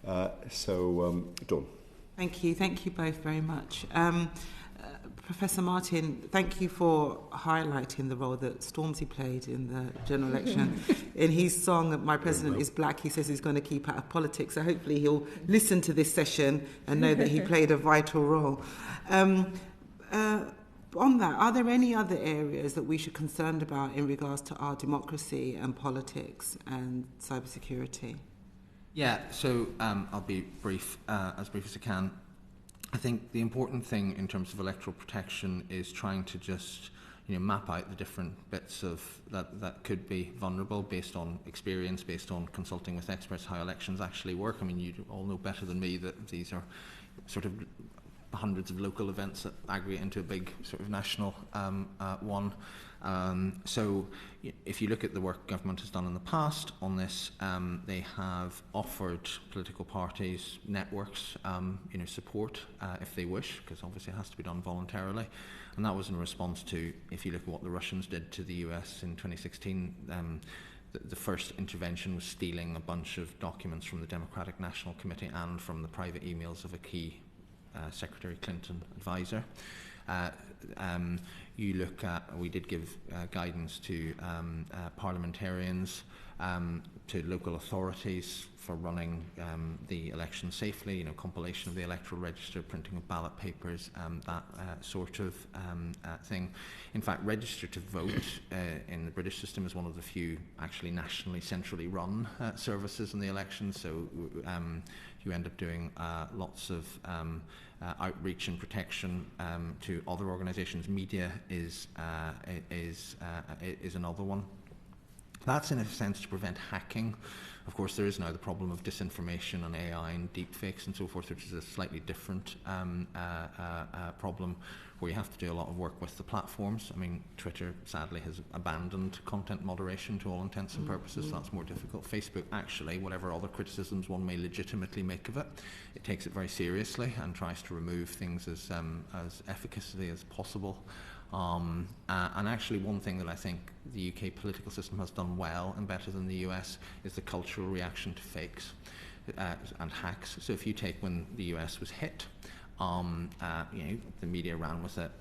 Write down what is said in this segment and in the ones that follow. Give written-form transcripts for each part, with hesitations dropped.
Dawn. Thank you both very much. Professor Martin, thank you for highlighting the role that Stormzy played in the general election. In his song, My President is Black, he says he's going to keep out of politics, so hopefully he'll listen to this session and know that he played a vital role. On that, are there any other areas that we should be concerned about in regards to our democracy and politics and cybersecurity? Yeah, so I'll be brief as I can. I think the important thing in terms of electoral protection is trying to just map out the different bits of that could be vulnerable based on experience, based on consulting with experts how elections actually work. I mean, you all know better than me that these are sort of hundreds of local events that aggregate into a big sort of national one. So if you look at the work government has done in the past on this, they have offered political parties, networks, support if they wish, because obviously it has to be done voluntarily. And that was in response to, if you look at what the Russians did to the US in 2016, the first intervention was stealing a bunch of documents from the Democratic National Committee and from the private emails of a key Secretary Clinton advisor. You look at, we did give guidance to parliamentarians, to local authorities for running the election safely, compilation of the electoral register, printing of ballot papers, that sort of thing. In fact, register to vote in the British system is one of the few actually nationally, centrally run services in the election, so you end up doing lots of outreach and protection to other organisations. Media is another one. That's in a sense to prevent hacking. Of course, there is now the problem of disinformation and AI and deepfakes and so forth, which is a slightly different problem where you have to do a lot of work with the platforms. I mean, Twitter sadly has abandoned content moderation to all intents and purposes, so that's more difficult. Facebook, actually, whatever other criticisms one may legitimately make of it, it takes it very seriously and tries to remove things as efficaciously as possible. And actually one thing that I think the UK political system has done well and better than the US is the cultural reaction to fakes and hacks. So if you take when the US was hit, the media ran with it,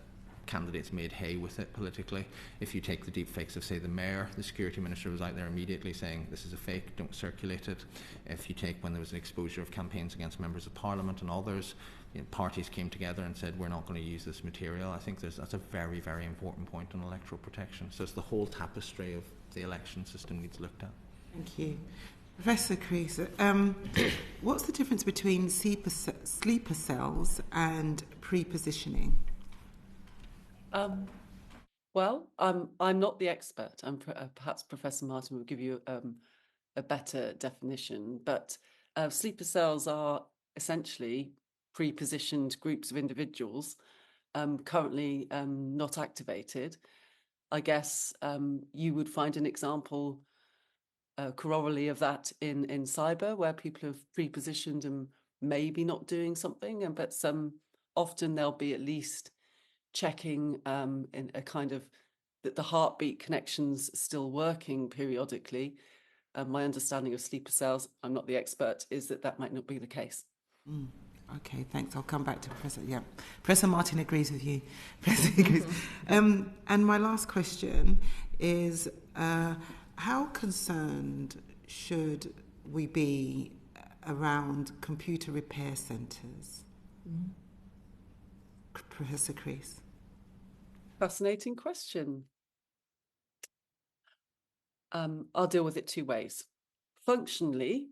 candidates made hay with it politically. If you take the deep fakes of, say, the mayor, the security minister was out there immediately saying, this is a fake, don't circulate it. If you take when there was an exposure of campaigns against members of parliament and others, parties came together and said, we're not going to use this material. I think that's a very, very important point on electoral protection. So it's the whole tapestry of the election system needs looked at. Thank you. Professor Creese, what's the difference between sleeper cells and pre-positioning? Well, I'm not the expert. Perhaps Professor Martin will give you a better definition. But sleeper cells are essentially pre-positioned groups of individuals currently not activated. I guess you would find an example corollary of that in cyber, where people have pre-positioned and maybe not doing something, but often they'll be at least checking in a kind of that the heartbeat connection's still working periodically. My understanding of sleeper cells, I'm not the expert, is that might not be the case. Okay, thanks. I'll come back to Professor. Yeah, Professor Martin agrees with you. Professor agrees. And my last question is, how concerned should we be around computer repair centres? Professor Creese. Fascinating question. I'll deal with it two ways. Functionally,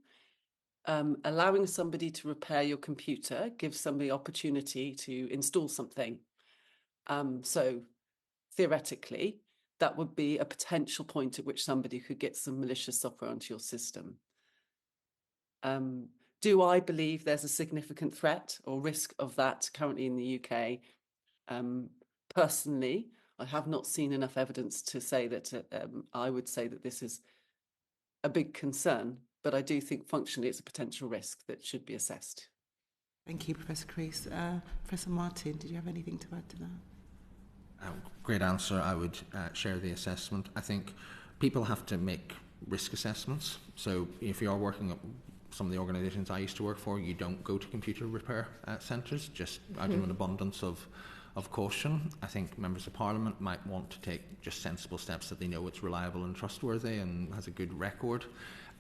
allowing somebody to repair your computer gives somebody opportunity to install something. So theoretically, that would be a potential point at which somebody could get some malicious software onto your system. Do I believe there's a significant threat or risk of that currently in the UK? Personally, I have not seen enough evidence to say that I would say that this is a big concern, but I do think functionally it's a potential risk that should be assessed. Thank you, Professor Creese. Professor Martin, did you have anything to add to that? Great answer. I would share the assessment. I think people have to make risk assessments. So if you are working some of the organisations I used to work for, you don't go to computer repair centres, just out of an abundance of caution. I think members of Parliament might want to take just sensible steps that they know it's reliable and trustworthy and has a good record.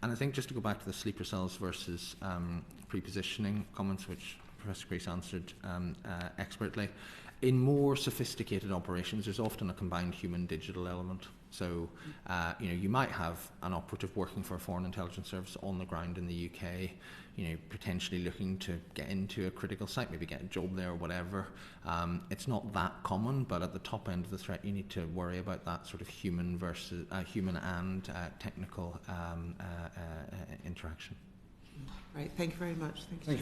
And I think just to go back to the sleeper cells versus pre-positioning comments, which Professor Creese answered expertly, in more sophisticated operations, there's often a combined human-digital element. So, you might have an operative working for a foreign intelligence service on the ground in the UK, potentially looking to get into a critical site, maybe get a job there or whatever. It's not that common, but at the top end of the threat, you need to worry about that sort of human versus human and technical interaction. Right. Thank you very much. Thank you.